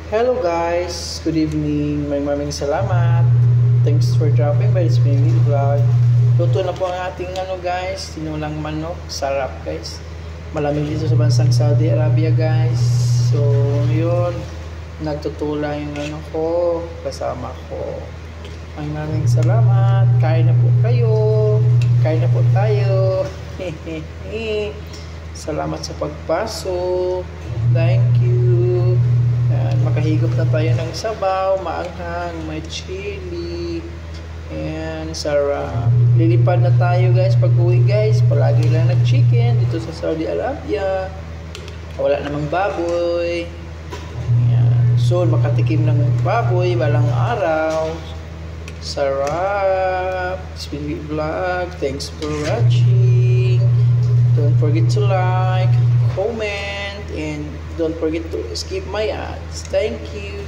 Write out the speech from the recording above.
Hello guys, good evening. Maraming salamat. Thanks for dropping by this mini vlog. Luto na po ang ating guys, tinulang manok. Sarap guys. Malamig dito sa bansang Saudi Arabia guys. So, yun. Nagtutula yung ko, kasama ko. Maraming salamat. Kain na po kayo. Kain na po tayo. Salamat sa pagpasok. Thank you. Yan, makahigop na tayo ng sabaw, maanghang, may chili. And sarap. Lilipad na tayo guys pag uwi guys. Palagi lang nag-chicken dito sa Saudi Arabia. Wala namang baboy. Yan. So makatikim ng baboy balang araw. Sarap. Spinby Vlog. Thanks for watching. Don't forget to like, comment, and don't forget to skip my ads. Thank you.